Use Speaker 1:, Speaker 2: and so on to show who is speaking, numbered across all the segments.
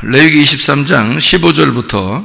Speaker 1: 레위기 23장 15절부터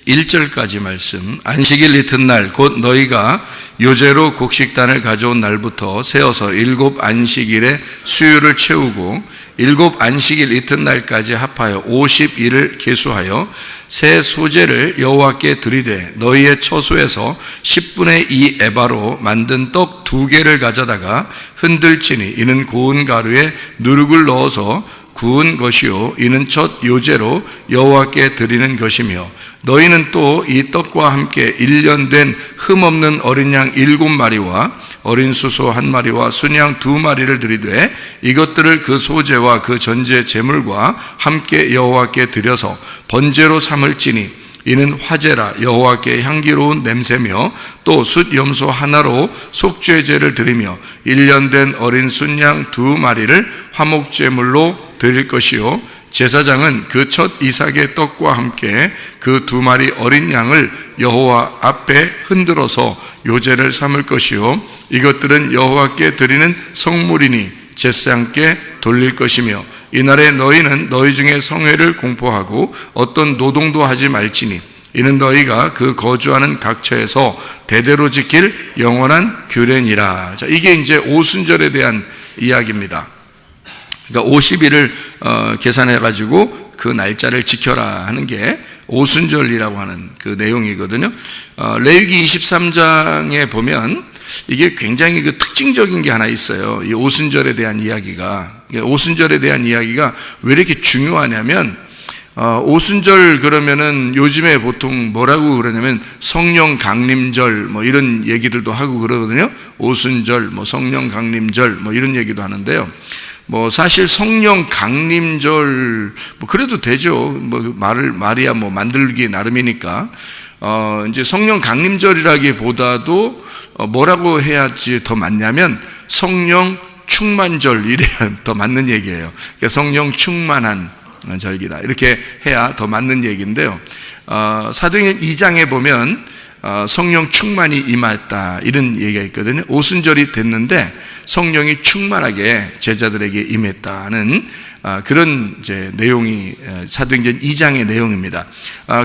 Speaker 1: 21절까지 말씀. 안식일 이튿날 곧 너희가 요제로 곡식단을 가져온 날부터 세어서 7 안식일의 수요를 채우고 7 안식일 이튿날까지 합하여 50일을 계수하여 새 소재를 여호와께 드리되 너희의 처소에서 10분의 2 에바로 만든 떡 2개를 가져다가 흔들지니 이는 고운 가루에 누룩을 넣어서 구운 것이요 이는 첫 요제로 여호와께 드리는 것이며 너희는 또 이 떡과 함께 1년 된 흠없는 어린 양 7마리와 어린 수소 1마리와 순양 2마리를 드리되 이것들을 그 소제와 그 전제 제물과 함께 여호와께 드려서 번제로 삼을지니 이는 화제라 여호와께 향기로운 냄새며 또 숫염소 하나로 속죄제를 드리며 1년 된 어린 순양 2마리를 화목제물로 드릴 것이요 제사장은 그 첫 이삭의 떡과 함께 그 2마리 어린 양을 여호와 앞에 흔들어서 요제를 삼을 것이요 이것들은 여호와께 드리는 성물이니 제사장께 돌릴 것이며 이날에 너희는 너희 중에 성회를 공포하고 어떤 노동도 하지 말지니 이는 너희가 그 거주하는 각처에서 대대로 지킬 영원한 규례니라. 자, 이게 이제 오순절에 대한 이야기입니다. 그러니까 50일을 계산해 가지고 그 날짜를 지켜라 하는 게 오순절이라고 하는 그 내용이거든요. 레위기 23장에 보면 이게 굉장히 그 특징적인 게 하나 있어요. 이 오순절에 대한 이야기가. 오순절에 대한 이야기가 왜 이렇게 중요하냐면 오순절 그러면은 요즘에 보통 뭐라고 그러냐면 성령 강림절 뭐 이런 얘기들도 하고 그러거든요. 오순절, 뭐 성령 강림절 뭐 이런 얘기도 하는데요. 뭐 사실 성령 강림절 뭐 그래도 되죠. 뭐 말이야 뭐 만들기 나름이니까. 이제 성령 강림절이라기보다도 뭐라고 해야지 더 맞냐면 성령 충만절 이래야 더 맞는 얘기예요. 그러니까 성령 충만한 절기다 이렇게 해야 더 맞는 얘기인데요. 사도행전 2장에 보면 성령 충만이 임했다 이런 얘기가 있거든요. 오순절이 됐는데 성령이 충만하게 제자들에게 임했다는 그런 이제 내용이 사도행전 2장의 내용입니다.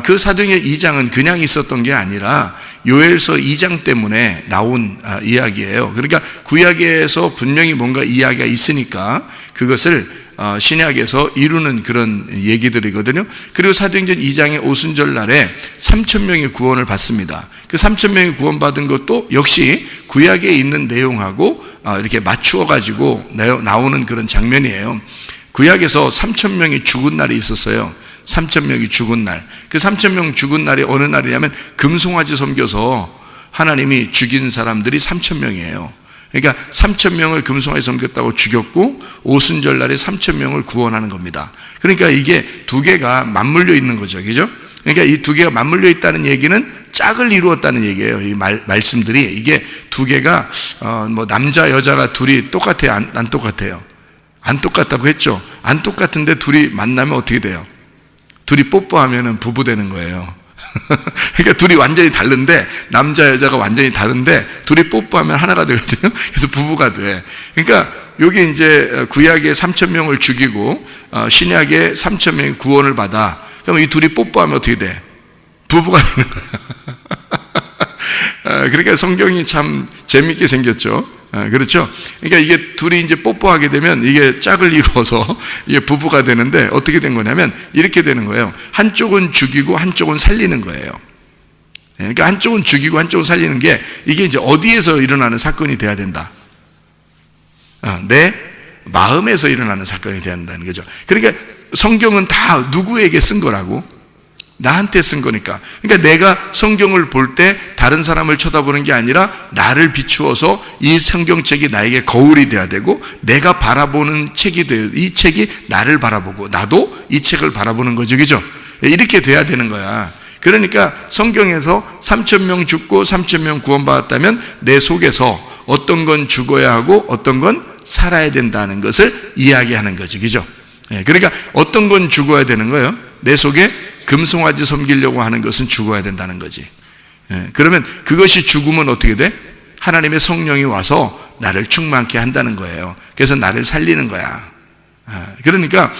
Speaker 1: 그 사도행전 2장은 그냥 있었던 게 아니라 요엘서 2장 때문에 나온 이야기예요. 그러니까 구약에서 분명히 뭔가 이야기가 있으니까 그것을 신약에서 이루는 그런 얘기들이거든요. 그리고 사도행전 2장의 오순절 날에 3,000명이 구원을 받습니다. 그 3,000명이 구원받은 것도 역시 구약에 있는 내용하고 이렇게 맞추어 가지고 나오는 그런 장면이에요. 구약에서 3,000명이 죽은 날이 있었어요. 3,000명이 죽은 날. 그 3,000명 죽은 날이 어느 날이냐면 금송아지 섬겨서 하나님이 죽인 사람들이 3,000명이에요. 그러니까 3,000명을 금송아지 섬겼다고 죽였고 오순절 날에 3,000명을 구원하는 겁니다. 그러니까 이게 두 개가 맞물려 있는 거죠. 그죠? 그러니까 이 두 개가 맞물려 있다는 얘기는 짝을 이루었다는 얘기예요. 이 말씀들이 이게 두 개가 뭐 남자 여자가 둘이 똑같아요? 안 똑같아요? 안 똑같다고 했죠. 안 똑같은데 둘이 만나면 어떻게 돼요? 둘이 뽀뽀하면 부부 되는 거예요. 그러니까 둘이 완전히 다른데 남자 여자가 완전히 다른데 둘이 뽀뽀하면 하나가 되거든요. 그래서 부부가 돼. 그러니까 여기 이제 구약에 3,000명을 죽이고 신약에 3,000명이 구원을 받아. 그럼 이 둘이 뽀뽀하면 어떻게 돼? 부부가 되는 거야. 그러니까 성경이 참 재밌게 생겼죠. 그렇죠? 그러니까 이게 둘이 이제 뽀뽀하게 되면 이게 짝을 이루어서 이게 부부가 되는데 어떻게 된 거냐면 이렇게 되는 거예요. 한쪽은 죽이고 한쪽은 살리는 거예요. 그러니까 한쪽은 죽이고 한쪽은 살리는 게 이게 이제 어디에서 일어나는 사건이 돼야 된다? 내 마음에서 일어나는 사건이 돼야 한다는 거죠. 그러니까 성경은 다 누구에게 쓴 거라고? 나한테 쓴 거니까. 그러니까 내가 성경을 볼 때 다른 사람을 쳐다보는 게 아니라 나를 비추어서 이 성경책이 나에게 거울이 돼야 되고 내가 바라보는 책이 돼요. 이 책이 나를 바라보고 나도 이 책을 바라보는 거죠. 그죠? 이렇게 돼야 되는 거야. 그러니까 성경에서 3,000명 죽고 3,000명 구원받았다면 내 속에서 어떤 건 죽어야 하고 어떤 건 살아야 된다는 것을 이야기하는 거죠. 그죠? 그러니까 어떤 건 죽어야 되는 거예요. 내 속에 금송아지 섬기려고 하는 것은 죽어야 된다는 거지. 그러면 그것이 죽으면 어떻게 돼? 하나님의 성령이 와서 나를 충만케 한다는 거예요. 그래서 나를 살리는 거야. 그러니까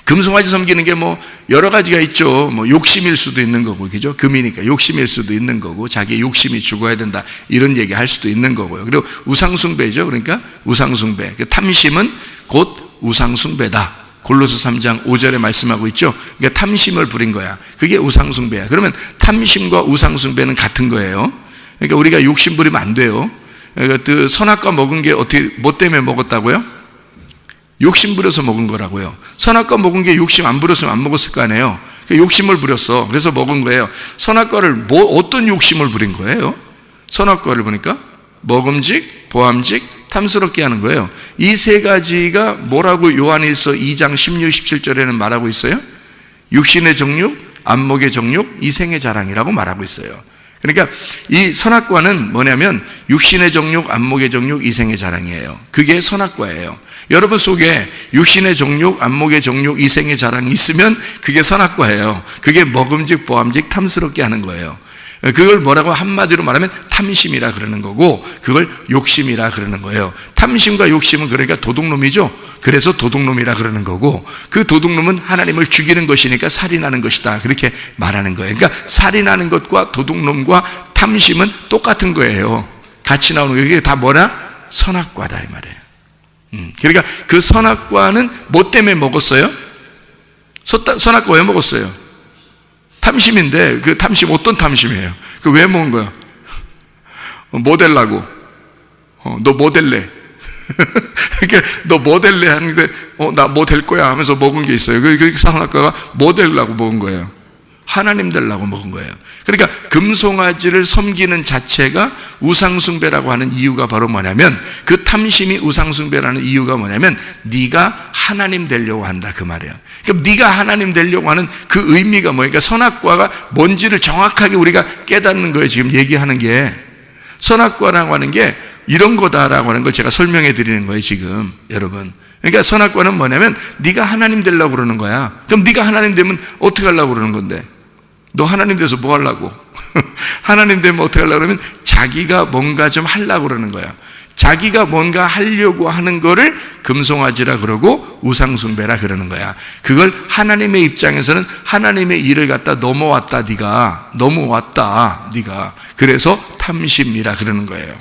Speaker 1: 금송아지 섬기는 게 뭐 여러 가지가 있죠. 뭐 욕심일 수도 있는 거고, 그죠? 금이니까 욕심일 수도 있는 거고, 자기 욕심이 죽어야 된다 이런 얘기 할 수도 있는 거고요. 그리고 우상숭배죠. 그러니까 우상숭배. 탐심은 곧 우상숭배다. 골로새 3장 5절에 말씀하고 있죠. 그러니까 탐심을 부린 거야. 그게 우상숭배야. 그러면 탐심과 우상숭배는 같은 거예요. 그러니까 우리가 욕심 부리면 안 돼요. 그러니까 그 선악과 먹은 게 어떻게, 뭐 때문에 먹었다고요? 욕심 부려서 먹은 거라고요. 선악과 먹은 게 욕심 안 부렸으면 안 먹었을 거 아니에요. 욕심을 부렸어. 그래서 먹은 거예요. 선악과를 어떤 욕심을 부린 거예요? 선악과를 보니까 먹음직, 보암직, 탐스럽게 하는 거예요. 이 세 가지가 뭐라고 요한일서 2장 16, 17절에는 말하고 있어요? 육신의 정욕, 안목의 정욕, 이생의 자랑이라고 말하고 있어요. 그러니까 이 선악과는 뭐냐면 육신의 정욕, 안목의 정욕, 이생의 자랑이에요. 그게 선악과예요. 여러분 속에 육신의 정욕, 안목의 정욕, 이생의 자랑이 있으면 그게 선악과예요. 그게 먹음직, 보암직, 탐스럽게 하는 거예요. 그걸 뭐라고 한마디로 말하면 탐심이라 그러는 거고, 그걸 욕심이라 그러는 거예요. 탐심과 욕심은 그러니까 도둑놈이죠. 그래서 도둑놈이라 그러는 거고, 그 도둑놈은 하나님을 죽이는 것이니까 살인하는 것이다, 그렇게 말하는 거예요. 그러니까 살인하는 것과 도둑놈과 탐심은 똑같은 거예요. 같이 나오는 거예요. 이게 다 뭐라? 선악과다 이 말이에요. 그러니까 그 선악과는 뭐 때문에 먹었어요? 선악과 왜 먹었어요? 탐심인데, 그 탐심 어떤 탐심이에요? 그 왜 먹은 거야? 모델라고. 너 모델래. 그러니까 너 모델래 하는데, 나 뭐 될 거야 하면서 먹은 게 있어요. 그 선악과가 모델라고 먹은 거예요. 하나님 되려고 먹은 거예요. 그러니까 금송아지를 섬기는 자체가 우상숭배라고 하는 이유가 바로 뭐냐면, 그 탐심이 우상숭배라는 이유가 뭐냐면 네가 하나님 되려고 한다 그 말이에요. 그러니까 네가 하나님 되려고 하는 그 의미가 뭐예요? 그러니까 선악과가 뭔지를 정확하게 우리가 깨닫는 거예요. 지금 얘기하는 게 선악과라고 하는 게 이런 거다라고 하는 걸 제가 설명해 드리는 거예요 지금 여러분. 그러니까 선악과는 뭐냐면 네가 하나님 되려고 그러는 거야. 그럼 네가 하나님 되면 어떻게 하려고 그러는 건데? 너 하나님 돼서 뭐 하려고? 하나님 되면 어떻게 하려고 그러면 자기가 뭔가 좀 하려고 그러는 거야. 자기가 뭔가 하려고 하는 거를 금송아지라 그러고 우상숭배라 그러는 거야. 그걸 하나님의 입장에서는 하나님의 일을 갖다 넘어왔다 네가. 넘어왔다 네가. 그래서 탐심이라 그러는 거예요.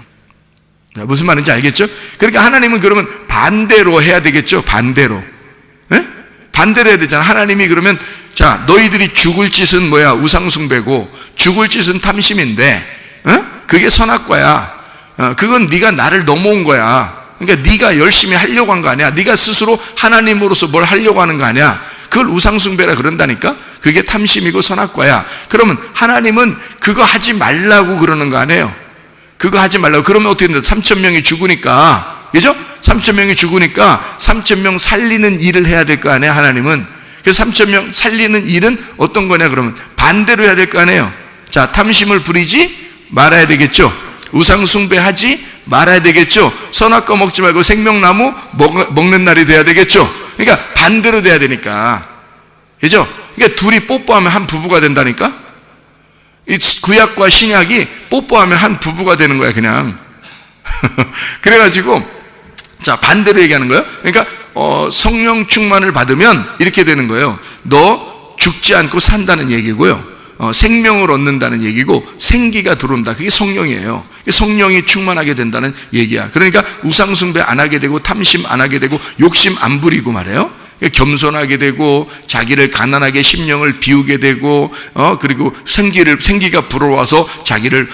Speaker 1: 무슨 말인지 알겠죠? 그러니까 하나님은 그러면 반대로 해야 되겠죠? 반대로. 네? 반대로 해야 되잖아. 하나님이 그러면 자, 너희들이 죽을 짓은 뭐야? 우상숭배고, 죽을 짓은 탐심인데, 그게 선악과야. 그건 네가 나를 넘어온 거야. 그러니까 네가 열심히 하려고 한 거 아니야. 네가 스스로 하나님으로서 뭘 하려고 하는 거 아니야. 그걸 우상숭배라 그런다니까. 그게 탐심이고 선악과야. 그러면 하나님은 그거 하지 말라고 그러는 거 아니에요. 그거 하지 말라고. 그러면 어떻게 된다? 3,000명이 죽으니까, 그죠? 3,000명이 죽으니까 3,000명 살리는 일을 해야 될 거 아니에요, 하나님은. 그래서 3,000명 살리는 일은 어떤 거냐 그러면 반대로 해야 될 거 아니에요. 자, 탐심을 부리지 말아야 되겠죠. 우상숭배하지 말아야 되겠죠. 선악과 먹지 말고 생명나무 먹는 날이 돼야 되겠죠. 그러니까 반대로 돼야 되니까, 그죠? 그러니까 둘이 뽀뽀하면 한 부부가 된다니까. 이 구약과 신약이 뽀뽀하면 한 부부가 되는 거야 그냥. 그래가지고 자, 반대로 얘기하는 거예요. 그러니까 성령 충만을 받으면 이렇게 되는 거예요. 너 죽지 않고 산다는 얘기고요. 생명을 얻는다는 얘기고, 생기가 들어온다. 그게 성령이에요. 성령이 충만하게 된다는 얘기야. 그러니까 우상숭배 안 하게 되고, 탐심 안 하게 되고, 욕심 안 부리고 말이에요. 겸손하게 되고, 자기를 가난하게 심령을 비우게 되고, 그리고 생기가 불어와서 자기를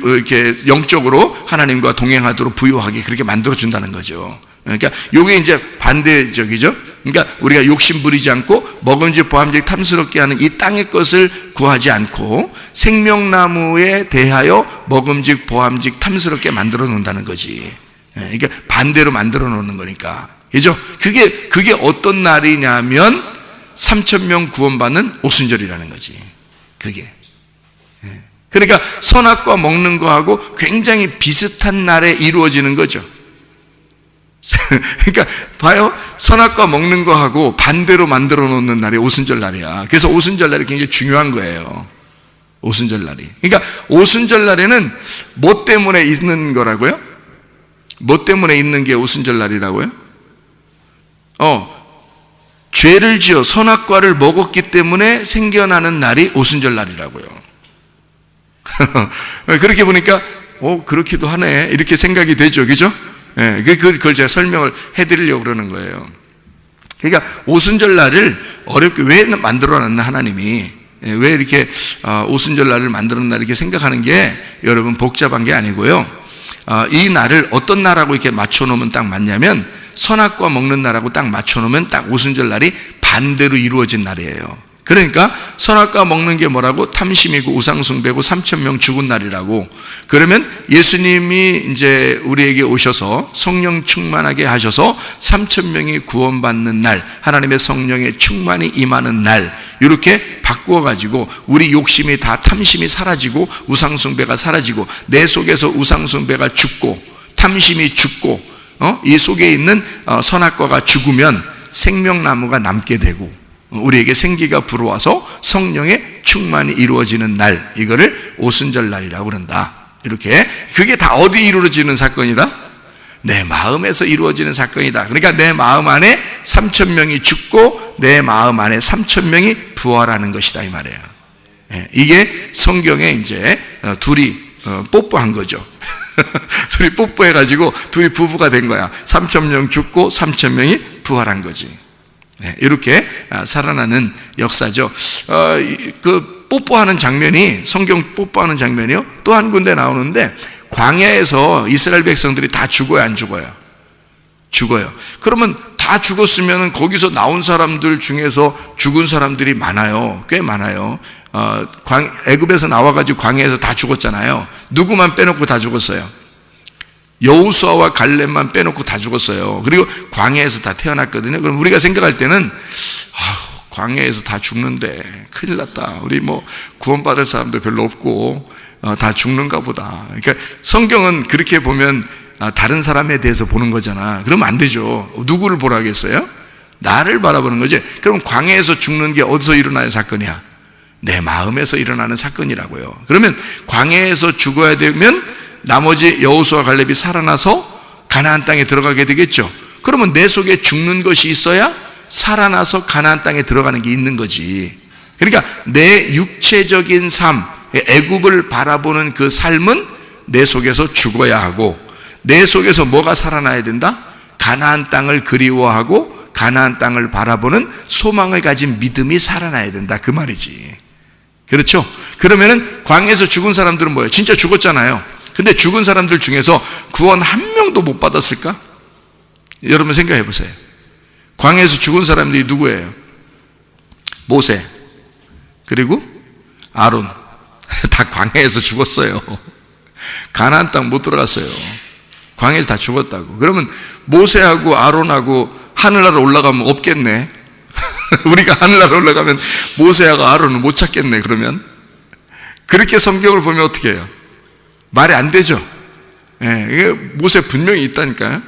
Speaker 1: 이렇게 영적으로 하나님과 동행하도록 부유하게 그렇게 만들어준다는 거죠. 그러니까 요게 이제 반대적이죠. 그러니까 우리가 욕심 부리지 않고 먹음직 보암직 탐스럽게 하는 이 땅의 것을 구하지 않고 생명나무에 대하여 먹음직 보암직 탐스럽게 만들어 놓는다는 거지. 그러니까 반대로 만들어 놓는 거니까. 그죠? 그게 어떤 날이냐면 3,000명 구원받는 오순절이라는 거지. 그게. 그러니까 선악과 먹는 거하고 굉장히 비슷한 날에 이루어지는 거죠. 그러니까 봐요. 선악과 먹는 거하고 반대로 만들어 놓는 날이 오순절 날이야. 그래서 오순절 날이 굉장히 중요한 거예요. 오순절 날이. 그러니까 오순절 날에는 뭐 때문에 있는 거라고요? 뭐 때문에 있는 게 오순절 날이라고요? 죄를 지어 선악과를 먹었기 때문에 생겨나는 날이 오순절 날이라고요. 그렇게 보니까 그렇기도 하네 이렇게 생각이 되죠, 그죠? 그걸 제가 설명을 해드리려고 그러는 거예요. 그러니까 오순절 날을 어렵게 왜 만들어놨나 하나님이, 왜 이렇게 오순절 날을 만들어놨나 이렇게 생각하는 게 여러분 복잡한 게 아니고요. 이 날을 어떤 날하고 이렇게 맞춰놓으면 딱 맞냐면 선악과 먹는 날하고 딱 맞춰놓으면 딱 오순절 날이 반대로 이루어진 날이에요. 그러니까 선악과 먹는 게 뭐라고? 탐심이고 우상숭배고 3,000명 죽은 날이라고. 그러면 예수님이 이제 우리에게 오셔서 성령 충만하게 하셔서 3,000명이 구원받는 날, 하나님의 성령의 충만이 임하는 날, 이렇게 바꾸어가지고 우리 욕심이 다, 탐심이 사라지고 우상숭배가 사라지고 내 속에서 우상숭배가 죽고 탐심이 죽고 이 속에 있는 선악과가 죽으면 생명나무가 남게 되고 우리에게 생기가 불어와서 성령의 충만이 이루어지는 날, 이거를 오순절 날이라고 그런다. 이렇게. 그게 다 어디 이루어지는 사건이다? 내 마음에서 이루어지는 사건이다. 그러니까 내 마음 안에 3,000명이 죽고 내 마음 안에 3,000명이 부활하는 것이다 이 말이에요. 이게 성경에 이제 둘이 뽀뽀한 거죠. 둘이 뽀뽀해가지고 둘이 부부가 된 거야. 3,000명 죽고 3,000명이 부활한 거지. 이렇게 살아나는 역사죠. 그 뽀뽀하는 장면이, 성경 뽀뽀하는 장면이요, 또 한 군데 나오는데, 광야에서 이스라엘 백성들이 다 죽어요, 안 죽어요? 죽어요. 그러면 다 죽었으면 거기서 나온 사람들 중에서 죽은 사람들이 많아요. 꽤 많아요. 애굽에서 나와가지고 광야에서 다 죽었잖아요. 누구만 빼놓고 다 죽었어요? 여호수아와 갈렙만 빼놓고 다 죽었어요. 그리고 광야에서 다 태어났거든요. 그럼 우리가 생각할 때는 광야에서 다 죽는데 큰일 났다. 우리 뭐 구원받을 사람도 별로 없고 다 죽는가 보다. 그러니까 성경은 그렇게 보면 다른 사람에 대해서 보는 거잖아. 그러면 안 되죠. 누구를 보라겠어요? 나를 바라보는 거지. 그럼 광야에서 죽는 게 어디서 일어나는 사건이야? 내 마음에서 일어나는 사건이라고요. 그러면 광야에서 죽어야 되면 나머지 여호수아 갈렙이 살아나서 가나안 땅에 들어가게 되겠죠. 그러면 내 속에 죽는 것이 있어야 살아나서 가나안 땅에 들어가는 게 있는 거지. 그러니까 내 육체적인 삶, 애굽을 바라보는 그 삶은 내 속에서 죽어야 하고, 내 속에서 뭐가 살아나야 된다? 가나안 땅을 그리워하고 가나안 땅을 바라보는 소망을 가진 믿음이 살아나야 된다, 그 말이지. 그렇죠? 그러면은 광야에서 죽은 사람들은 뭐예요? 진짜 죽었잖아요. 근데 죽은 사람들 중에서 구원 한 명도 못 받았을까? 여러분 생각해 보세요. 광야에서 죽은 사람들이 누구예요? 모세, 그리고 아론. 다 광야에서 죽었어요. 가나안 땅 못 들어갔어요. 광야에서 다 죽었다고. 그러면 모세하고 아론하고 하늘나라 올라가면 없겠네. 우리가 하늘나라 올라가면 모세하고 아론은 못 찾겠네. 그러면 그렇게 성경을 보면 어떻게 해요? 말이 안 되죠. 이게 모세 분명히 있다니까요.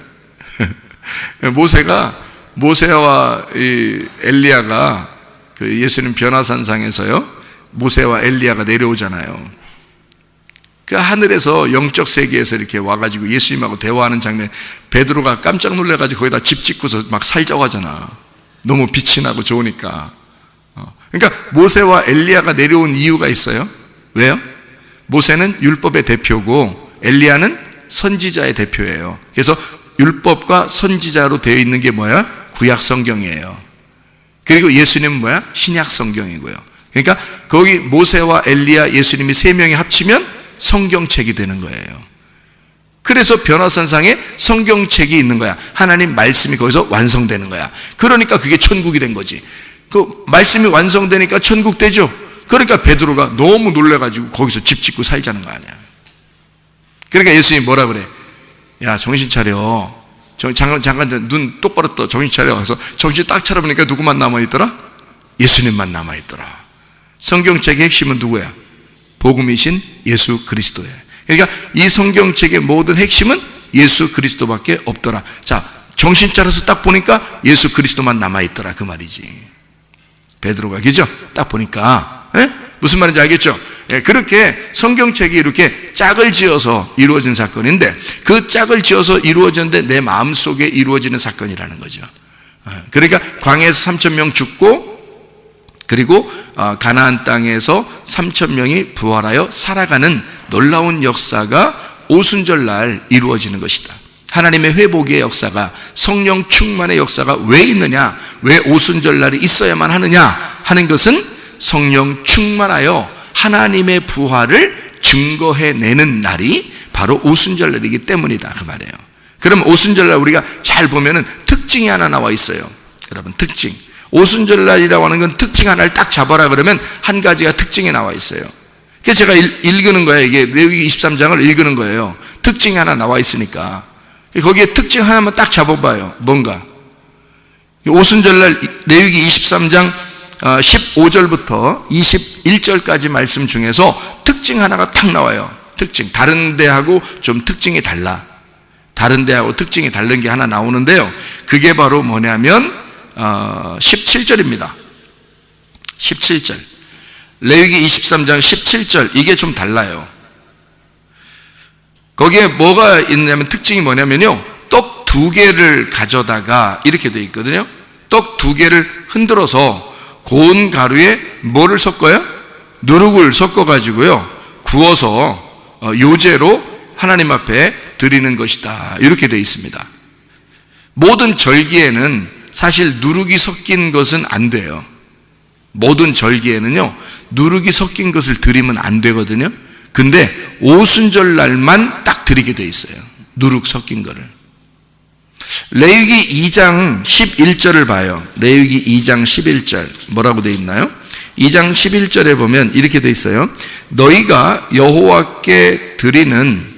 Speaker 1: 모세와 이 엘리야가 그 예수님 변화산상에서요, 모세와 엘리야가 내려오잖아요. 그 하늘에서 영적 세계에서 이렇게 와가지고 예수님하고 대화하는 장면, 베드로가 깜짝 놀래가지고 거기다 집 짓고서 막 살자고 하잖아. 너무 빛이 나고 좋으니까. 그러니까 모세와 엘리야가 내려온 이유가 있어요. 왜요? 모세는 율법의 대표고 엘리야는 선지자의 대표예요. 그래서 율법과 선지자로 되어 있는 게 뭐야? 구약 성경이에요. 그리고 예수님은 뭐야? 신약 성경이고요. 그러니까 거기 모세와 엘리야, 예수님이 세 명이 합치면 성경책이 되는 거예요. 그래서 변화산상에 성경책이 있는 거야. 하나님 말씀이 거기서 완성되는 거야. 그러니까 그게 천국이 된 거지. 그 말씀이 완성되니까 천국 되죠. 그러니까 베드로가 너무 놀래가지고 거기서 집 짓고 살자는 거 아니야. 그러니까 예수님이 뭐라 그래? 야, 정신 차려. 잠깐 눈 똑바로 떠. 정신 차려. 그래서 정신 딱 차려보니까 누구만 남아있더라? 예수님만 남아있더라. 성경책의 핵심은 누구야? 복음이신 예수 그리스도예요. 그러니까 이 성경책의 모든 핵심은 예수 그리스도밖에 없더라. 자, 정신 차려서 딱 보니까 예수 그리스도만 남아있더라, 그 말이지. 베드로가, 그죠? 딱 보니까 무슨 말인지 알겠죠? 그렇게 성경책이 이렇게 짝을 지어서 이루어진 사건인데, 그 짝을 지어서 이루어졌는데 내 마음속에 이루어지는 사건이라는 거죠. 그러니까 광야에서 3,000명 죽고 그리고 가나안 땅에서 3,000명이 부활하여 살아가는 놀라운 역사가 오순절날 이루어지는 것이다. 하나님의 회복의 역사가, 성령 충만의 역사가 왜 있느냐, 왜 오순절날이 있어야만 하느냐 하는 것은 성령 충만하여 하나님의 부활을 증거해내는 날이 바로 오순절날이기 때문이다 그 말이에요. 그럼 오순절날 우리가 잘 보면은 특징이 하나 나와 있어요. 여러분, 특징. 오순절날이라고 하는 건 특징 하나를 딱 잡아라 그러면 한 가지가 특징이 나와 있어요. 그래서 제가 읽는 거예요. 이게 레위기 23장을 읽는 거예요. 특징이 하나 나와 있으니까. 거기에 특징 하나만 딱 잡아봐요. 뭔가. 오순절날 레위기 23장 15절부터 21절까지 말씀 중에서 특징 하나가 딱 나와요. 특징. 다른 데하고 좀 특징이 달라. 다른 데하고 특징이 다른 게 하나 나오는데요. 그게 바로 뭐냐면 17절입니다. 17절. 레위기 23장 17절. 이게 좀 달라요. 거기에 뭐가 있냐면 특징이 뭐냐면요. 떡 2개를 가져다가 이렇게 되어 있거든요. 떡 2개를 흔들어서 고운 가루에 뭐를 섞어요? 누룩을 섞어가지고요. 구워서 요제로 하나님 앞에 드리는 것이다. 이렇게 되어 있습니다. 모든 절기에는 사실 누룩이 섞인 것은 안 돼요. 모든 절기에는요, 누룩이 섞인 것을 드리면 안 되거든요. 근데 오순절 날만 딱 드리게 돼 있어요. 누룩 섞인 거를. 레위기 2장 11절을 봐요. 레위기 2장 11절 뭐라고 돼 있나요? 2장 11절에 보면 이렇게 돼 있어요. 너희가 여호와께 드리는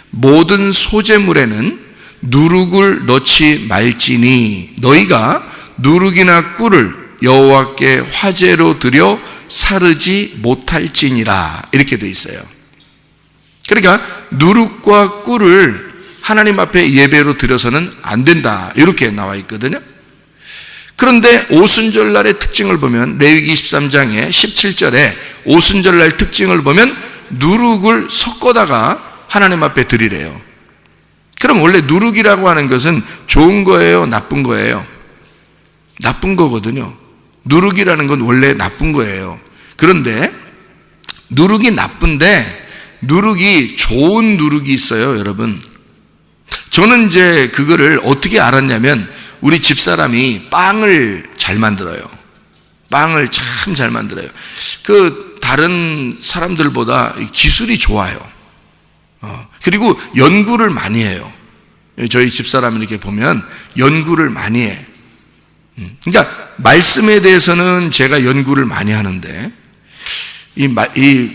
Speaker 1: 모든 소제물에는 누룩을 넣지 말지니 너희가 누룩이나 꿀을 여호와께 화제로 드려 사르지 못할지니라. 이렇게 돼 있어요. 그러니까 누룩과 꿀을 하나님 앞에 예배로 드려서는 안 된다. 이렇게 나와 있거든요. 그런데 오순절날의 특징을 보면 레위기 23장의 17절에 오순절날 특징을 보면 누룩을 섞어다가 하나님 앞에 드리래요. 그럼 원래 누룩이라고 하는 것은 좋은 거예요? 나쁜 거예요? 나쁜 거거든요. 누룩이라는 건 원래 나쁜 거예요. 그런데 누룩이 나쁜데 누룩이 좋은 누룩이 있어요, 여러분. 저는 이제 그거를 어떻게 알았냐면 우리 집사람이 빵을 잘 만들어요. 빵을 참 잘 만들어요. 그 다른 사람들보다 기술이 좋아요. 그리고 연구를 많이 해요. 저희 집사람이 이렇게 보면 연구를 많이 해. 그러니까 말씀에 대해서는 제가 연구를 많이 하는데 이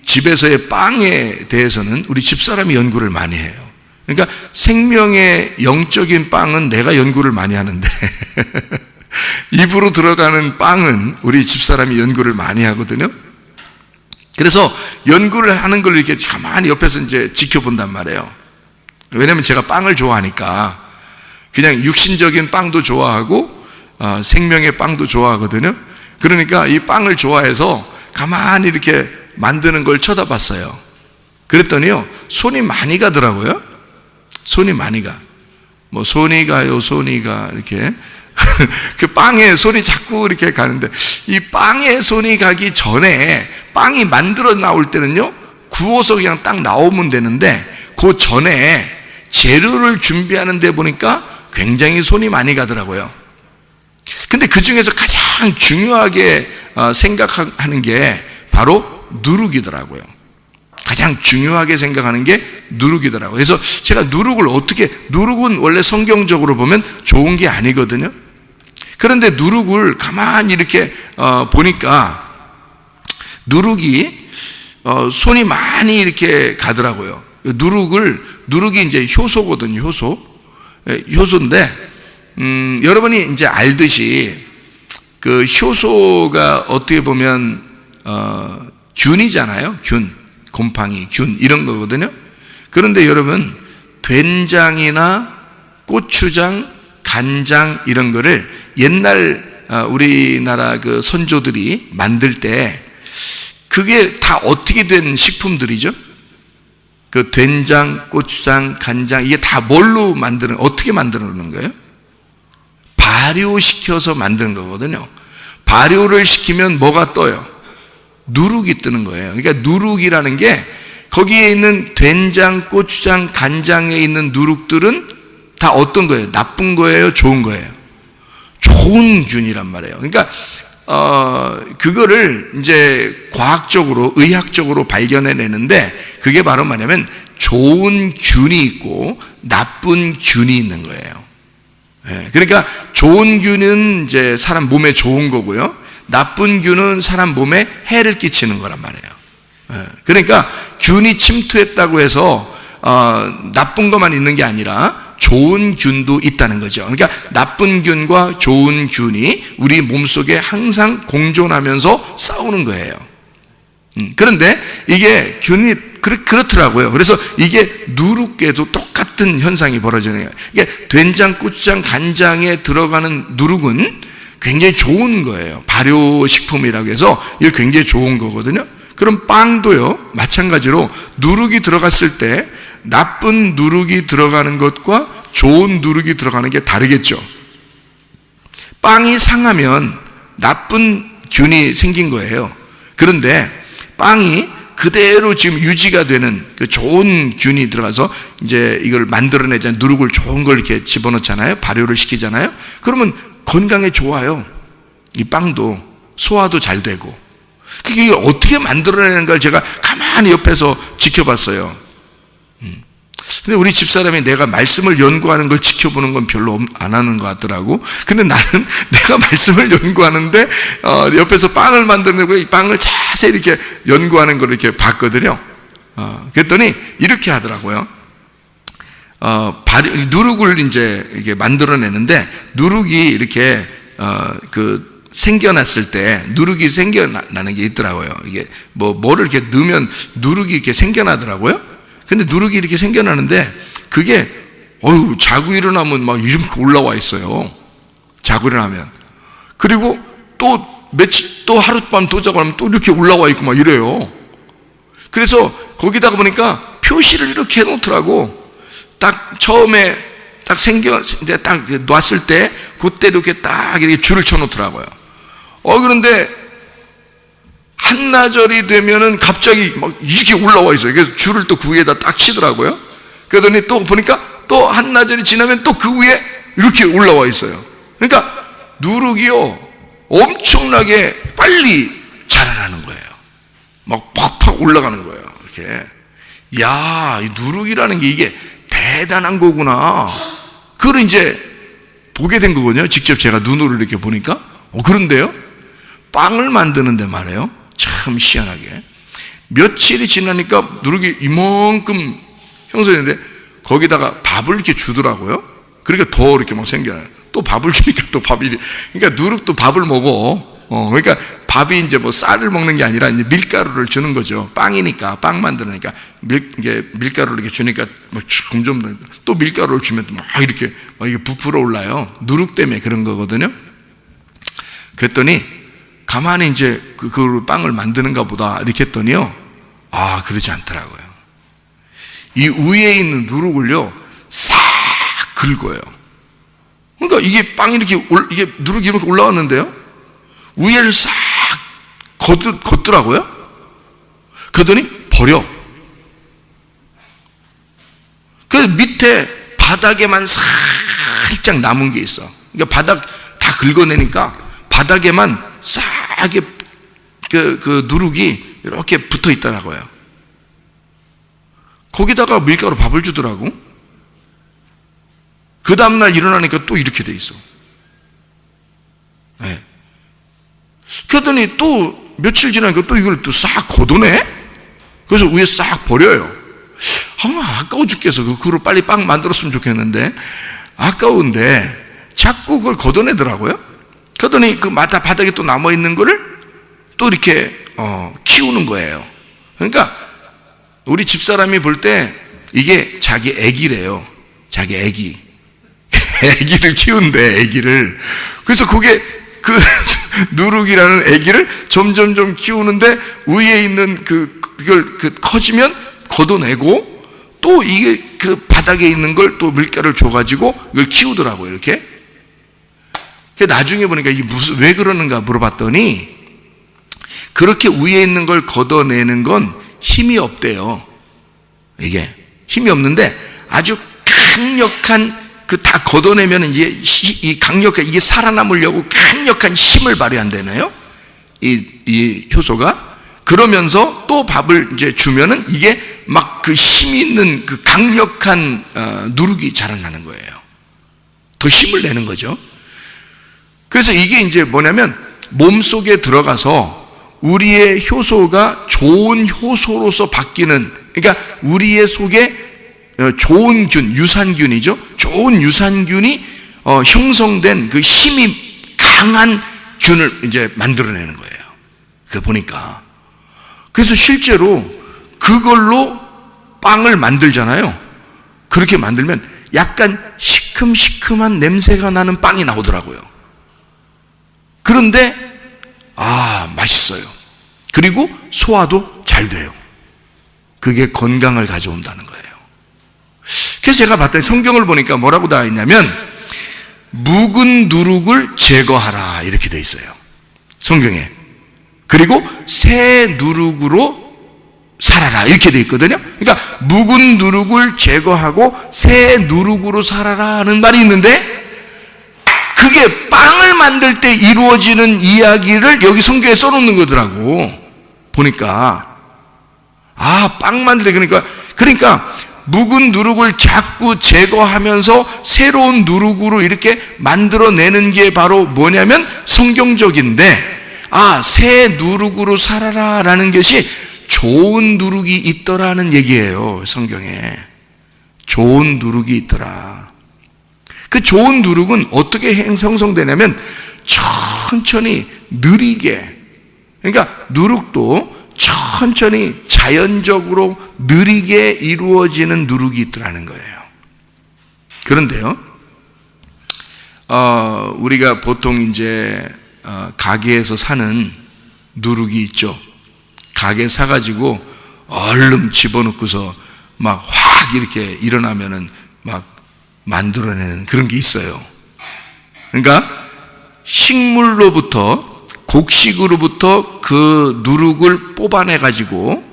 Speaker 1: 집에서의 빵에 대해서는 우리 집사람이 연구를 많이 해요. 그러니까 생명의 영적인 빵은 내가 연구를 많이 하는데 입으로 들어가는 빵은 우리 집사람이 연구를 많이 하거든요. 그래서 연구를 하는 걸 이렇게 가만히 옆에서 이제 지켜본단 말이에요. 왜냐면 제가 빵을 좋아하니까 그냥 육신적인 빵도 좋아하고 생명의 빵도 좋아하거든요. 그러니까 이 빵을 좋아해서 가만히 이렇게 만드는 걸 쳐다봤어요. 그랬더니요, 손이 많이 가더라고요. 손이 많이 가. 뭐 손이 가요, 손이 가 이렇게 그 빵에 손이 자꾸 이렇게 가는데 이 빵에 손이 가기 전에 빵이 만들어 나올 때는요, 구워서 그냥 딱 나오면 되는데 그 전에 재료를 준비하는 데 보니까 굉장히 손이 많이 가더라고요. 근데 그 중에서 가장 중요하게 생각하는 게 바로 누룩이더라고요. 가장 중요하게 생각하는 게 누룩이더라고요. 그래서 제가 누룩은 원래 성경적으로 보면 좋은 게 아니거든요. 그런데 누룩을 가만히 이렇게 보니까 누룩이 손이 많이 이렇게 가더라고요. 누룩이 이제 효소거든요. 효소인데 여러분이 이제 알듯이 그 효소가 어떻게 보면 균이잖아요. 곰팡이, 균 이런 거거든요. 그런데 여러분 된장이나 고추장, 간장 이런 거를 옛날 우리나라 그 선조들이 만들 때 그게 다 어떻게 된 식품들이죠? 그 된장, 고추장, 간장 이게 다 뭘로 어떻게 만들어 놓는 거예요? 발효시켜서 만든 거거든요. 발효를 시키면 뭐가 떠요? 누룩이 뜨는 거예요. 그러니까 누룩이라는 게 거기에 있는 된장, 고추장, 간장에 있는 누룩들은 다 어떤 거예요? 나쁜 거예요? 좋은 거예요? 좋은 균이란 말이에요. 그러니까 그거를 이제 과학적으로, 의학적으로 발견해내는데 그게 바로 뭐냐면 좋은 균이 있고 나쁜 균이 있는 거예요. 그러니까 좋은 균은 이제 사람 몸에 좋은 거고요. 나쁜 균은 사람 몸에 해를 끼치는 거란 말이에요. 그러니까 균이 침투했다고 해서 나쁜 것만 있는 게 아니라 좋은 균도 있다는 거죠. 그러니까 나쁜 균과 좋은 균이 우리 몸속에 항상 공존하면서 싸우는 거예요. 그런데 이게 균이 그렇더라고요. 그래서 이게 누룩에도 똑같은 현상이 벌어지는 거예요. 이게 된장, 고추장, 간장에 들어가는 누룩은 굉장히 좋은 거예요. 발효식품이라고 해서 이게 굉장히 좋은 거거든요. 그럼 빵도요, 마찬가지로 누룩이 들어갔을 때 나쁜 누룩이 들어가는 것과 좋은 누룩이 들어가는 게 다르겠죠. 빵이 상하면 나쁜 균이 생긴 거예요. 그런데 빵이 그대로 지금 유지가 되는 그 좋은 균이 들어가서 이제 이걸 만들어내잖아요. 누룩을 좋은 걸 이렇게 집어넣잖아요. 발효를 시키잖아요. 그러면 건강에 좋아요. 이 빵도 소화도 잘 되고. 그게 어떻게 만들어내는 걸 제가 가만히 옆에서 지켜봤어요. 근데 우리 집사람이 내가 말씀을 연구하는 걸 지켜보는 건 별로 안 하는 것 같더라고. 근데 나는 내가 말씀을 연구하는데 옆에서 빵을 만들어내고 이 빵을 자세히 이렇게 연구하는 걸 이렇게 봤거든요. 그랬더니 이렇게 하더라고요. 누룩을 이제 이렇게 만들어내는데 누룩이 이렇게 생겨났을 때 누룩이 생겨나는 게 있더라고요. 이게 뭐를 이렇게 넣으면 누룩이 이렇게 생겨나더라고요. 근데 누룩이 이렇게 생겨나는데 그게 자고 일어나면 막 이렇게 올라와 있어요. 자고 일어나면. 그리고 또 하룻밤 또 자고 나면 또 이렇게 올라와 있고 막 이래요. 그래서 거기다가 보니까 표시를 이렇게 해놓더라고. 딱 처음에 딱 이제 딱 놨을 때 그때 이렇게 딱 이렇게 줄을 쳐놓더라고요. 그런데 한나절이 되면은 갑자기 막 이렇게 올라와 있어요. 그래서 줄을 또 그 위에다 딱 치더라고요. 그러더니 또 보니까 또 한나절이 지나면 또 그 위에 이렇게 올라와 있어요. 그러니까 누룩이요, 엄청나게 빨리 자라나는 거예요. 막 팍팍 올라가는 거예요. 이렇게. 야, 이 누룩이라는 게 이게 대단한 거구나. 그걸 이제 보게 된 거거든요. 직접 제가 눈으로 이렇게 보니까. 그런데요, 빵을 만드는데 말이에요. 참 희한하게 며칠이 지나니까 누룩이 이만큼 형성했는데 거기다가 밥을 이렇게 주더라고요. 그러니까 더 이렇게 막 생겨나요. 또 밥을 주니까 또 밥이, 그러니까 누룩도 밥을 먹어. 그러니까 밥이 이제 뭐 쌀을 먹는 게 아니라 이제 밀가루를 주는 거죠. 빵이니까, 빵 만드니까 이게 밀가루를 이렇게 주니까 뭐 점점 또 밀가루를 주면 막 이렇게 막 이게 부풀어 올라요. 누룩 때문에 그런 거거든요. 그랬더니 가만히 이제 그 빵을 만드는가 보다 이렇게 했더니요, 그러지 않더라고요. 이 위에 있는 누룩을요 싹 긁어요. 그러니까 이게 빵이 이게 누룩이 이렇게 올라왔는데요, 위에를 싹 걷더라고요. 그러더니 버려. 그래서 밑에 바닥에만 살짝 남은 게 있어. 그러니까 바닥 다 긁어내니까 바닥에만 싹 그 누룩이 이렇게 붙어 있더라고요. 거기다가 밀가루 밥을 주더라고. 그 다음날 일어나니까 또 이렇게 돼 있어. 네. 그러더니 또 며칠 지나니까 또 이걸 또 싹 걷어내? 그래서 위에 싹 버려요. 아까워 죽겠어. 그거로 빨리 빵 만들었으면 좋겠는데 아까운데 자꾸 그걸 걷어내더라고요. 그러더니 그 바닥에 또 남아있는 거를 또 이렇게 키우는 거예요. 그러니까 우리 집사람이 볼 때 이게 자기 애기래요. 자기 애기. 애기를 키운대, 애기를. 그래서 그게 그 누룩이라는 애기를 점점 키우는데 위에 있는 그걸 커지면 걷어내고 또 이게 그 바닥에 있는 걸 또 밀가루를 줘가지고 이걸 키우더라고요, 이렇게. 나중에 보니까 이게 왜 그러는가 물어봤더니 그렇게 위에 있는 걸 걷어내는 건 힘이 없대요. 이게 힘이 없는데 아주 강력한 다 걷어내면 이게 강력한 이게 살아남으려고 강력한 힘을 발휘한다네요. 이 효소가 그러면서 또 밥을 이제 주면은 이게 막 그 힘이 있는 그 강력한 누룩이 자라나는 거예요. 더 힘을 내는 거죠. 그래서 이게 이제 뭐냐면 몸 속에 들어가서 우리의 효소가 좋은 효소로서 바뀌는, 그러니까 우리의 속에 좋은 균, 유산균이죠. 좋은 유산균이 형성된 그 힘이 강한 균을 이제 만들어내는 거예요. 그 보니까. 그래서 실제로 그걸로 빵을 만들잖아요. 그렇게 만들면 약간 시큼시큼한 냄새가 나는 빵이 나오더라고요. 그런데 맛있어요. 그리고 소화도 잘 돼요. 그게 건강을 가져온다는 거예요. 그래서 제가 봤더니 성경을 보니까 뭐라고 나와 있냐면 묵은 누룩을 제거하라 이렇게 돼 있어요. 성경에. 그리고 새 누룩으로 살아라 이렇게 돼 있거든요. 그러니까 묵은 누룩을 제거하고 새 누룩으로 살아라 하는 말이 있는데 그게 빵을 만들 때 이루어지는 이야기를 여기 성경에 써놓는 거더라고. 보니까 빵 만들 때 그러니까 묵은 누룩을 자꾸 제거하면서 새로운 누룩으로 이렇게 만들어내는 게 바로 뭐냐면 성경적인데 새 누룩으로 살아라 라는 것이 좋은 누룩이 있더라는 얘기예요. 성경에 좋은 누룩이 있더라. 그 좋은 누룩은 어떻게 형성되냐면 천천히 느리게, 그러니까 누룩도 천천히 자연적으로 느리게 이루어지는 누룩이 있더라는 거예요. 그런데요, 우리가 보통 이제 가게에서 사는 누룩이 있죠. 가게 사가지고 얼른 집어넣고서 막 확 이렇게 일어나면은 막 만들어내는 그런 게 있어요. 그러니까 식물로부터 곡식으로부터 그 누룩을 뽑아내가지고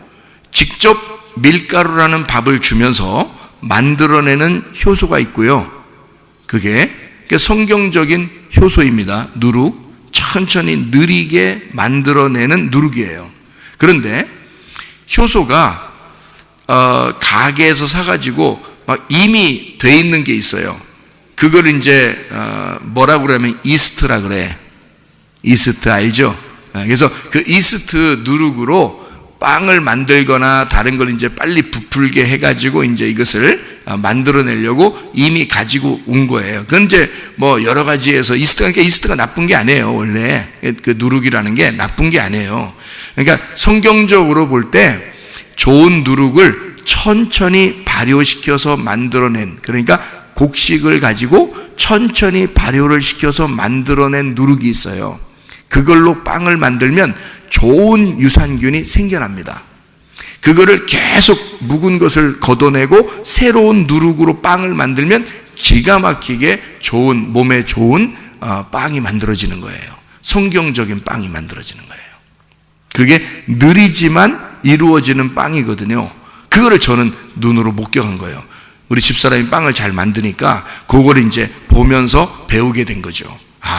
Speaker 1: 직접 밀가루라는 밥을 주면서 만들어내는 효소가 있고요. 그게 성경적인 효소입니다. 누룩, 천천히 느리게 만들어내는 누룩이에요. 그런데 효소가 가게에서 사가지고 막 이미 돼 있는 게 있어요. 그걸 이제 뭐라고 그러면 이스트라 그래. 이스트 알죠? 그래서 그 이스트 누룩으로 빵을 만들거나 다른 걸 이제 빨리 부풀게 해가지고 이제 이것을 만들어내려고 이미 가지고 온 거예요. 그건 이제 뭐 여러 가지에서 이스트가 나쁜 게 아니에요. 원래 그 누룩이라는 게 나쁜 게 아니에요. 그러니까 성경적으로 볼 때 좋은 누룩을 천천히 발효시켜서 만들어낸, 그러니까 곡식을 가지고 천천히 발효를 시켜서 만들어낸 누룩이 있어요. 그걸로 빵을 만들면 좋은 유산균이 생겨납니다. 그거를 계속 묵은 것을 걷어내고 새로운 누룩으로 빵을 만들면 기가 막히게 좋은, 몸에 좋은 빵이 만들어지는 거예요. 성경적인 빵이 만들어지는 거예요. 그게 느리지만 이루어지는 빵이거든요. 그거를 저는 눈으로 목격한 거예요. 우리 집사람이 빵을 잘 만드니까 그걸 이제 보면서 배우게 된 거죠.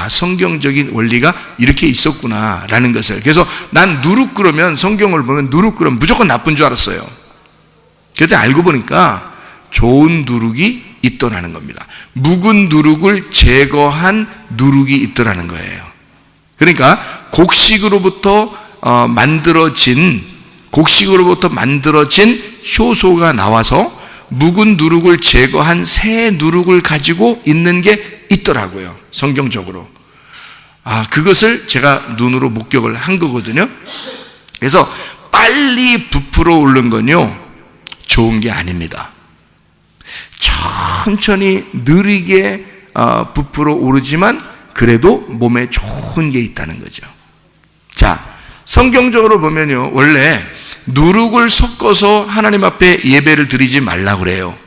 Speaker 1: 성경적인 원리가 이렇게 있었구나 라는 것을. 그래서 난 누룩 그러면, 성경을 보면 누룩 그러면 무조건 나쁜 줄 알았어요. 그런데 알고 보니까 좋은 누룩이 있더라는 겁니다. 묵은 누룩을 제거한 누룩이 있더라는 거예요. 그러니까 곡식으로부터 만들어진 효소가 나와서 묵은 누룩을 제거한 새 누룩을 가지고 있는 게 있더라고요. 성경적으로. 그것을 제가 눈으로 목격을 한 거거든요. 그래서 빨리 부풀어 오른 건요, 좋은 게 아닙니다. 천천히 느리게 부풀어 오르지만 그래도 몸에 좋은 게 있다는 거죠. 자, 성경적으로 보면요, 원래 누룩을 섞어서 하나님 앞에 예배를 드리지 말라고 그래요.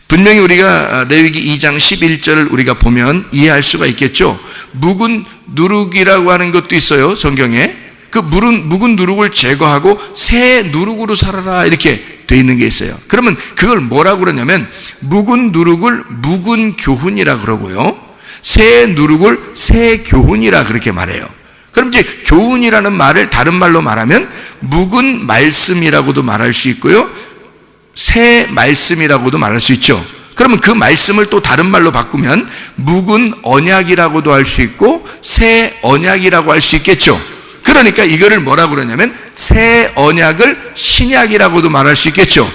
Speaker 1: 분명히 우리가 레위기 2장 11절을 우리가 보면 이해할 수가 있겠죠. 묵은 누룩이라고 하는 것도 있어요, 성경에. 그 묵은 누룩을 제거하고 새 누룩으로 살아라 이렇게 돼 있는 게 있어요. 그러면 그걸 뭐라고 그러냐면 묵은 누룩을 묵은 교훈이라 그러고요, 새 누룩을 새 교훈이라 그렇게 말해요. 그럼 이제 교훈이라는 말을 다른 말로 말하면 묵은 말씀이라고도 말할 수 있고요, 새 말씀이라고도 말할 수 있죠. 그러면 그 말씀을 또 다른 말로 바꾸면 묵은 언약이라고도 할 수 있고 새 언약이라고 할 수 있겠죠. 그러니까 이거를 뭐라고 그러냐면 새 언약을 신약이라고도 말할 수 있겠죠.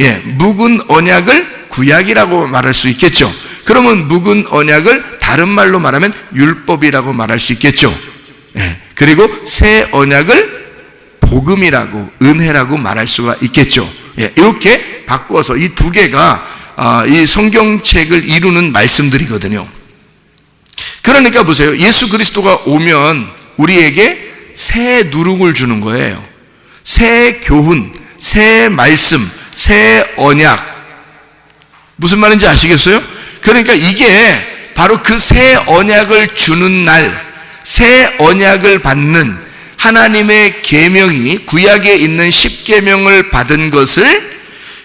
Speaker 1: 예, 묵은 언약을 구약이라고 말할 수 있겠죠. 그러면 묵은 언약을 다른 말로 말하면 율법이라고 말할 수 있겠죠. 예, 그리고 새 언약을 복음이라고, 은혜라고 말할 수가 있겠죠. 예, 이렇게 바꾸어서 이 두 개가 이 성경책을 이루는 말씀들이거든요. 그러니까 보세요. 예수 그리스도가 오면 우리에게 새 누룩을 주는 거예요. 새 교훈, 새 말씀, 새 언약. 무슨 말인지 아시겠어요? 그러니까 이게 바로 그 새 언약을 주는 날, 새 언약을 받는 하나님의 계명이 구약에 있는 10계명을 받은 것을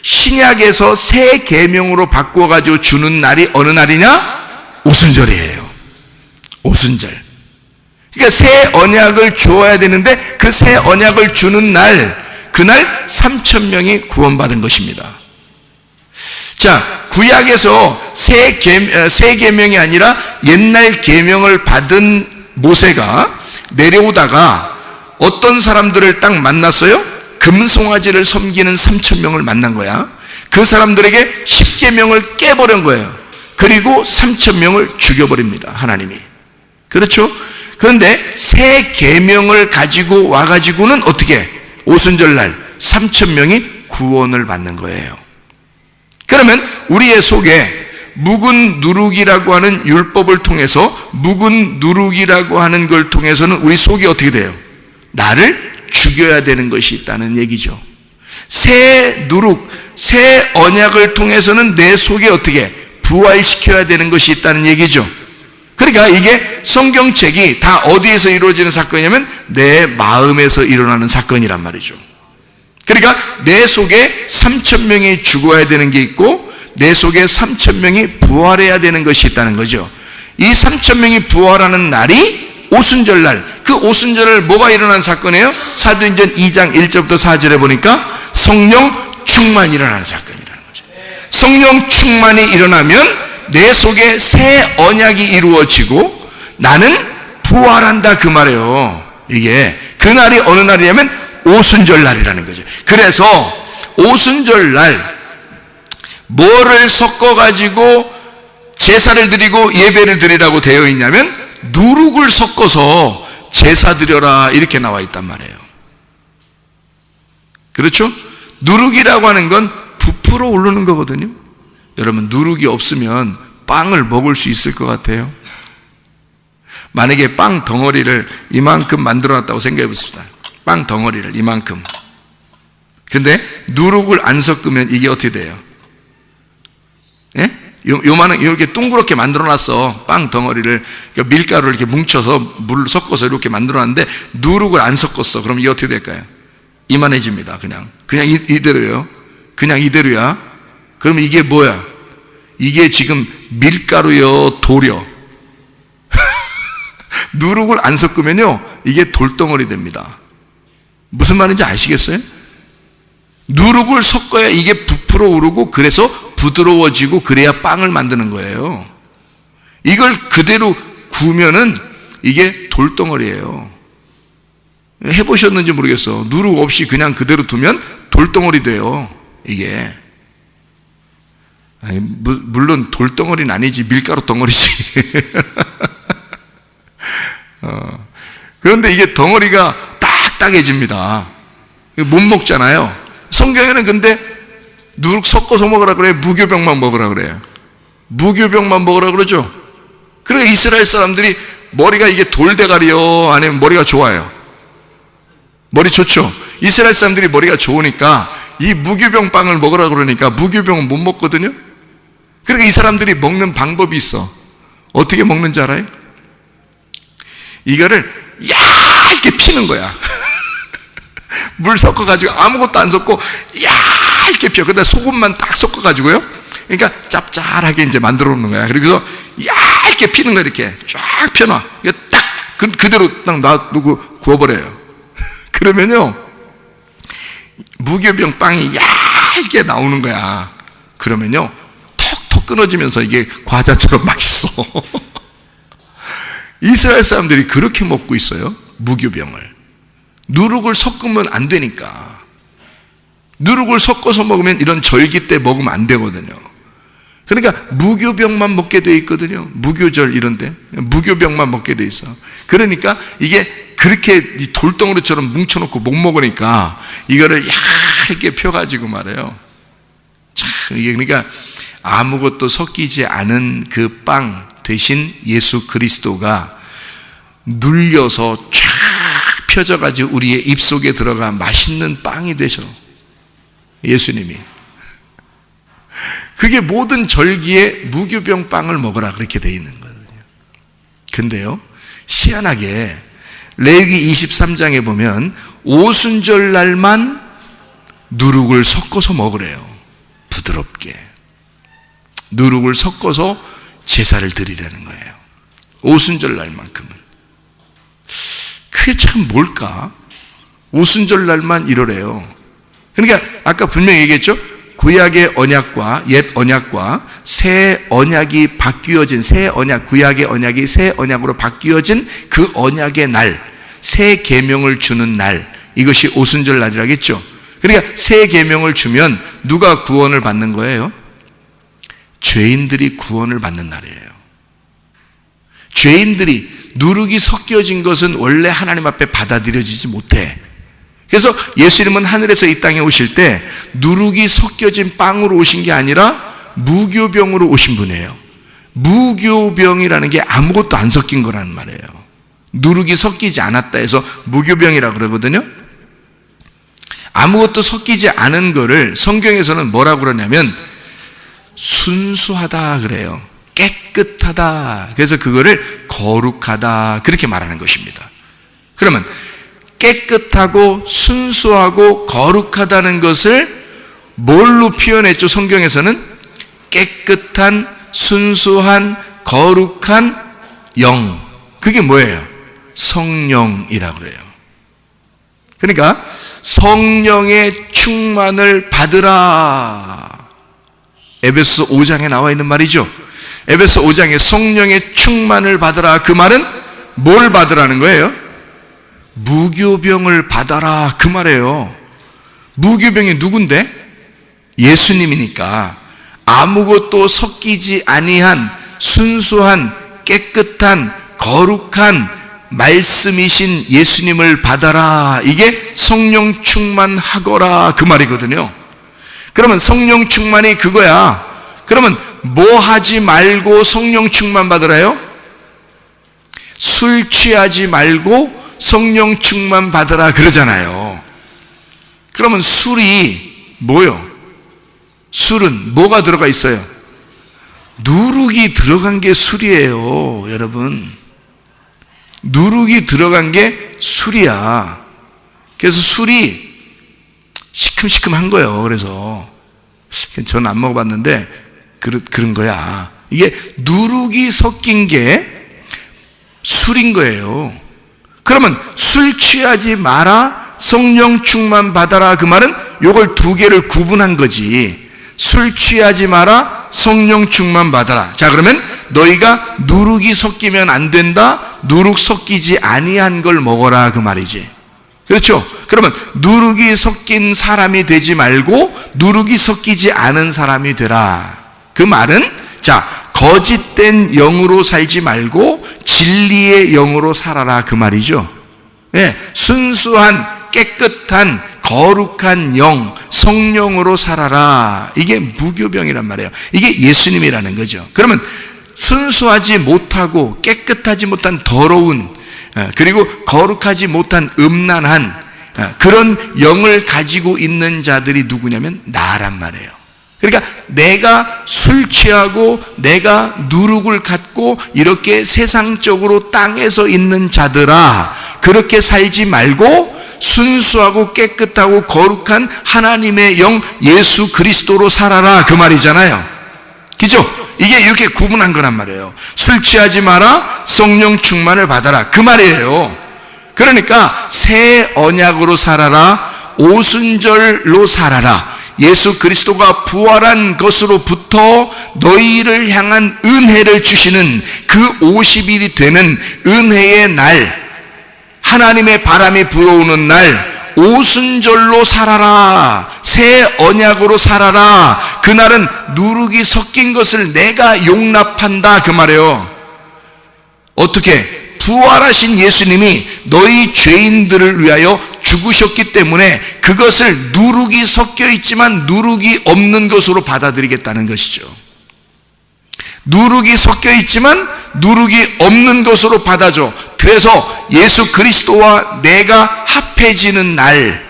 Speaker 1: 신약에서 새 계명으로 바꿔가지고 주는 날이 어느 날이냐? 오순절이에요. 오순절. 그러니까 새 언약을 주어야 되는데 그 새 언약을 주는 날, 그날 3,000명이 구원받은 것입니다. 자, 구약에서 새 계명이 아니라 옛날 계명을 받은 모세가 내려오다가 어떤 사람들을 딱 만났어요? 금송아지를 섬기는 3,000명을 만난 거야. 그 사람들에게 10계명을 깨버린 거예요. 그리고 3,000명을 죽여버립니다, 하나님이. 그렇죠? 그런데 새 계명을 가지고 와가지고는 어떻게? 오순절날 3,000명이 구원을 받는 거예요. 그러면 우리의 속에 묵은 누룩이라고 하는 율법을 통해서, 묵은 누룩이라고 하는 걸 통해서는 우리 속이 어떻게 돼요? 나를 죽여야 되는 것이 있다는 얘기죠. 새 누룩, 새 언약을 통해서는 내 속에 어떻게 부활시켜야 되는 것이 있다는 얘기죠. 그러니까 이게 성경책이 다 어디에서 이루어지는 사건이냐면 내 마음에서 일어나는 사건이란 말이죠. 그러니까 내 속에 3,000명이 죽어야 되는 게 있고 내 속에 3,000명이 부활해야 되는 것이 있다는 거죠. 이 3,000명이 부활하는 날이 오순절날, 그 오순절을 뭐가 일어난 사건이에요? 사도행전 2장 1절부터 4절에 보니까 성령 충만이 일어나는 사건이라는 거죠. 성령 충만이 일어나면 내 속에 새 언약이 이루어지고 나는 부활한다, 그 말이에요. 이게 그날이 어느 날이냐면 오순절날이라는 거죠. 그래서 오순절날 뭐를 섞어가지고 제사를 드리고 예배를 드리라고 되어 있냐면 누룩을 섞어서 제사 드려라 이렇게 나와 있단 말이에요. 그렇죠? 누룩이라고 하는 건 부풀어 오르는 거거든요. 여러분, 누룩이 없으면 빵을 먹을 수 있을 것 같아요? 만약에 빵 덩어리를 이만큼 만들어 놨다고 생각해 보십시다. 빵 덩어리를 이만큼. 근데 누룩을 안 섞으면 이게 어떻게 돼요? 예? 요만한, 이렇게 둥그렇게 만들어 놨어. 빵 덩어리를. 그러니까 밀가루를 이렇게 뭉쳐서 물을 섞어서 이렇게 만들어 놨는데 누룩을 안 섞었어. 그럼 이게 어떻게 될까요? 이만해집니다. 그냥 이대로요. 그냥 이대로야. 그러면 이게 뭐야? 이게 지금 밀가루요, 돌이요. 누룩을 안 섞으면요, 이게 돌덩어리 됩니다. 무슨 말인지 아시겠어요? 누룩을 섞어야 이게 부풀어 오르고 그래서 부드러워지고 그래야 빵을 만드는 거예요. 이걸 그대로 구우면은 이게 돌덩어리예요. 해보셨는지 모르겠어. 누룩 없이 그냥 그대로 두면 돌덩어리 돼요, 이게. 아니, 물론 돌덩어리는 아니지, 밀가루 덩어리지. 그런데 이게 덩어리가 딱딱해집니다. 못 먹잖아요. 성경에는 근데 누룩 섞어서 먹으라 그래요? 무교병만 먹으라 그래요? 무교병만 먹으라 그러죠? 그러니까 이스라엘 사람들이 머리가 이게 돌대가리요, 아니면 머리가 좋아요? 머리 좋죠? 이스라엘 사람들이 머리가 좋으니까 이 무교병 빵을 먹으라 그러니까 무교병은 못 먹거든요? 그러니까 이 사람들이 먹는 방법이 있어. 어떻게 먹는지 알아요? 이거를 얇게 피는 거야. 물 섞어가지고 아무것도 안 섞고 얇게 펴. 그다음 소금만 딱 섞어가지고요. 그러니까 짭짤하게 이제 만들어 놓는 거야. 그래서 얇게 피는 거 이렇게 쫙 펴놔. 이거 딱 그대로 딱 놔두고 구워버려요. 그러면요, 무교병 빵이 얇게 나오는 거야. 그러면요, 톡톡 끊어지면서 이게 과자처럼 맛있어. 이스라엘 사람들이 그렇게 먹고 있어요. 무교병을. 누룩을 섞으면 안 되니까. 누룩을 섞어서 먹으면 이런 절기 때 먹으면 안 되거든요. 그러니까 무교병만 먹게 돼 있거든요. 무교절 이런데 무교병만 먹게 돼 있어. 그러니까 이게 그렇게 돌덩어리처럼 뭉쳐놓고 못 먹으니까 이거를 얇게 펴가지고 말해요. 참, 이게 그러니까 아무것도 섞이지 않은 그 빵 대신 예수 그리스도가 눌려서 쫙 펴져가지고 우리의 입속에 들어가 맛있는 빵이 되셔. 예수님이. 그게 모든 절기에 무교병 빵을 먹으라 그렇게 돼 있는 거거든요. 근데요, 희한하게 레위기 23장에 보면 오순절 날만 누룩을 섞어서 먹으래요. 부드럽게 누룩을 섞어서 제사를 드리라는 거예요. 오순절 날만큼은. 그게 참 뭘까? 오순절 날만 이러래요. 그러니까 아까 분명히 얘기했죠. 구약의 언약과 옛 언약과 새 언약이 바뀌어진 새 언약, 구약의 언약이 새 언약으로 바뀌어진 그 언약의 날, 새 계명을 주는 날, 이것이 오순절 날이라겠죠. 그러니까 새 계명을 주면 누가 구원을 받는 거예요? 죄인들이 구원을 받는 날이에요. 죄인들이 누룩이 섞여진 것은 원래 하나님 앞에 받아들여지지 못해. 그래서 예수님은 하늘에서 이 땅에 오실 때 누룩이 섞여진 빵으로 오신 게 아니라 무교병으로 오신 분이에요. 무교병이라는 게 아무것도 안 섞인 거라는 말이에요. 누룩이 섞이지 않았다 해서 무교병이라고 그러거든요. 아무것도 섞이지 않은 거를 성경에서는 뭐라고 그러냐면 순수하다 그래요. 깨끗하다. 그래서 그거를 거룩하다 그렇게 말하는 것입니다. 그러면 깨끗하고 순수하고 거룩하다는 것을 뭘로 표현했죠? 성경에서는 깨끗한, 순수한, 거룩한 영. 그게 뭐예요? 성령이라고 그래요. 그러니까 성령의 충만을 받으라. 에베소 5장에 나와 있는 말이죠. 에베소 5장에 성령의 충만을 받으라. 그 말은 뭘 받으라는 거예요? 무교병을 받아라 그 말이에요. 무교병이 누군데? 예수님이니까 아무것도 섞이지 아니한 순수한 깨끗한 거룩한 말씀이신 예수님을 받아라. 이게 성령 충만하거라 그 말이거든요. 그러면 성령 충만이 그거야. 그러면 뭐 하지 말고 성령 충만 받으라요? 술 취하지 말고 성령 충만 받으라 그러잖아요. 그러면 술이 뭐요? 술은 뭐가 들어가 있어요? 누룩이 들어간 게 술이에요, 여러분. 누룩이 들어간 게 술이야. 그래서 술이 시큼시큼한 거예요. 그래서 저는 안 먹어봤는데 그런 거야. 이게 누룩이 섞인 게 술인 거예요. 그러면 술 취하지 마라, 성령 충만 받아라 그 말은 요걸 두 개를 구분한 거지. 술 취하지 마라, 성령 충만 받아라. 자, 그러면 너희가 누룩이 섞이면 안 된다, 누룩 섞이지 아니한 걸 먹어라 그 말이지. 그렇죠? 그러면 누룩이 섞인 사람이 되지 말고 누룩이 섞이지 않은 사람이 되라. 그 말은 자, 거짓된 영으로 살지 말고 진리의 영으로 살아라 그 말이죠. 예, 순수한 깨끗한 거룩한 영, 성령으로 살아라. 이게 무교병이란 말이에요. 이게 예수님이라는 거죠. 그러면 순수하지 못하고 깨끗하지 못한 더러운 그리고 거룩하지 못한 음란한 그런 영을 가지고 있는 자들이 누구냐면 나란 말이에요. 그러니까 내가 술 취하고 내가 누룩을 갖고 이렇게 세상적으로 땅에서 있는 자들아, 그렇게 살지 말고 순수하고 깨끗하고 거룩한 하나님의 영 예수 그리스도로 살아라, 그 말이잖아요. 그죠? 이게 이렇게 구분한 거란 말이에요. 술 취하지 마라, 성령 충만을 받아라, 그 말이에요. 그러니까 새 언약으로 살아라, 오순절로 살아라. 예수 그리스도가 부활한 것으로부터 너희를 향한 은혜를 주시는 그 50일이 되는 은혜의 날, 하나님의 바람이 불어오는 날, 오순절로 살아라, 새 언약으로 살아라. 그날은 누룩이 섞인 것을 내가 용납한다, 그 말이에요. 어떻게? 부활하신 예수님이 너희 죄인들을 위하여 죽으셨기 때문에 그것을 누룩이 섞여 있지만 누룩이 없는 것으로 받아들이겠다는 것이죠. 누룩이 섞여 있지만 누룩이 없는 것으로 받아줘. 그래서 예수 그리스도와 내가 합해지는 날,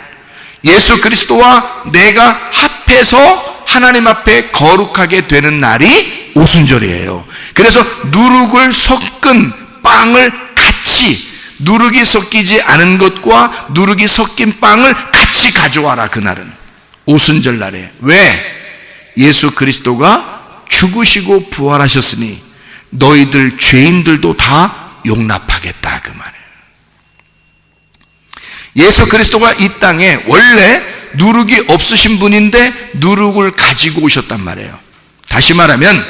Speaker 1: 예수 그리스도와 내가 합해서 하나님 앞에 거룩하게 되는 날이 오순절이에요. 그래서 누룩을 섞은 빵을 같이, 누룩이 섞이지 않은 것과 누룩이 섞인 빵을 같이 가져와라, 그날은. 오순절 날에. 왜? 예수 그리스도가 죽으시고 부활하셨으니 너희들 죄인들도 다 용납하겠다, 그 말이에요. 예수 그리스도가 이 땅에 원래 누룩이 없으신 분인데 누룩을 가지고 오셨단 말이에요. 다시 말하면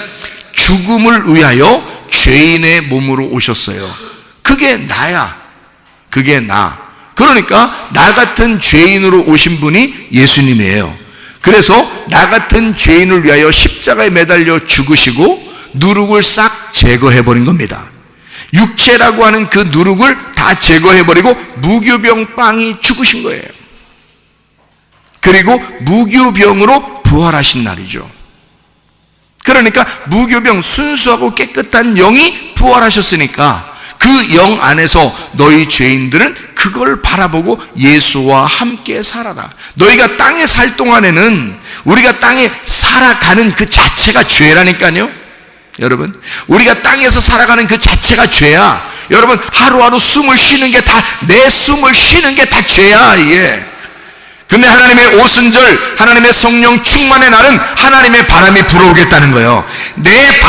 Speaker 1: 죽음을 위하여 죄인의 몸으로 오셨어요. 그게 나야. 그게 나. 그러니까 나 같은 죄인으로 오신 분이 예수님이에요. 그래서 나 같은 죄인을 위하여 십자가에 매달려 죽으시고 누룩을 싹 제거해버린 겁니다. 육체라고 하는 그 누룩을 다 제거해버리고 무교병 빵이 죽으신 거예요. 그리고 무교병으로 부활하신 날이죠. 그러니까 무교병, 순수하고 깨끗한 영이 부활하셨으니까 그 영 안에서 너희 죄인들은 그걸 바라보고 예수와 함께 살아라. 너희가 땅에 살 동안에는 우리가 땅에 살아가는 그 자체가 죄라니까요. 여러분, 우리가 땅에서 살아가는 그 자체가 죄야. 여러분, 하루하루 숨을 쉬는 게 다, 내 숨을 쉬는 게 다 죄야, 이게. 근데 하나님의 오순절, 하나님의 성령 충만의 날은 하나님의 바람이 불어오겠다는 거예요. 내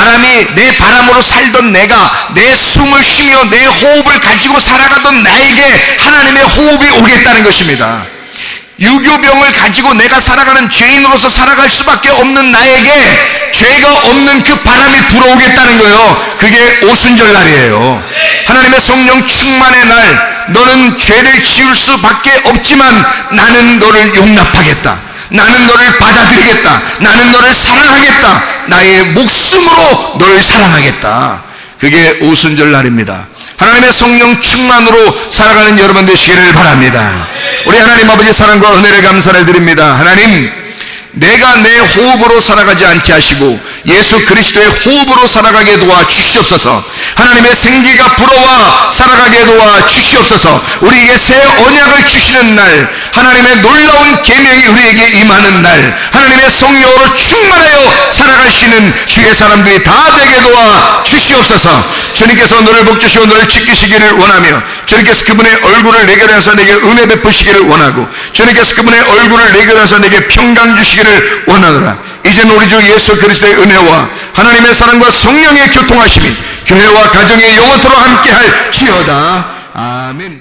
Speaker 1: 바람으로 살던 내가 내 숨을 쉬며 내 호흡을 가지고 살아가던 나에게 하나님의 호흡이 오겠다는 것입니다. 유교병을 가지고 내가 살아가는 죄인으로서 살아갈 수밖에 없는 나에게 죄가 없는 그 바람이 불어오겠다는 거예요. 그게 오순절 날이에요. 하나님의 성령 충만의 날, 너는 죄를 지을 수밖에 없지만 나는 너를 용납하겠다. 나는 너를 받아들이겠다. 나는 너를 사랑하겠다. 나의 목숨으로 너를 사랑하겠다. 그게 오순절 날입니다. 하나님의 성령 충만으로 살아가는 여러분 되시기를 바랍니다. 우리 하나님 아버지 사랑과 은혜를 감사를 드립니다. 하나님, 내가 내 호흡으로 살아가지 않게 하시고 예수 그리스도의 호흡으로 살아가게 도와 주시옵소서. 하나님의 생기가 불어와 살아가게 도와 주시옵소서. 우리에게 새 언약을 주시는 날, 하나님의 놀라운 계명이 우리에게 임하는 날, 하나님의 성령으로 충만하여 살아갈 수 있는 주의 사람들이 다 되게 도와 주시옵소서. 주님께서 너를 복주시고 너를 지키시기를 원하며, 주님께서 그분의 얼굴을 내게 하셔서 내게 은혜 베푸시기를 원하고, 주님께서 그분의 얼굴을 내게 하셔서 내게 평강 주시기를 원하노라. 이제는 우리 주 예수 그리스도의 은혜와 하나님의 사랑과 성령의 교통하심이 교회와 가정에 영원토록 함께할 지어다. 아멘.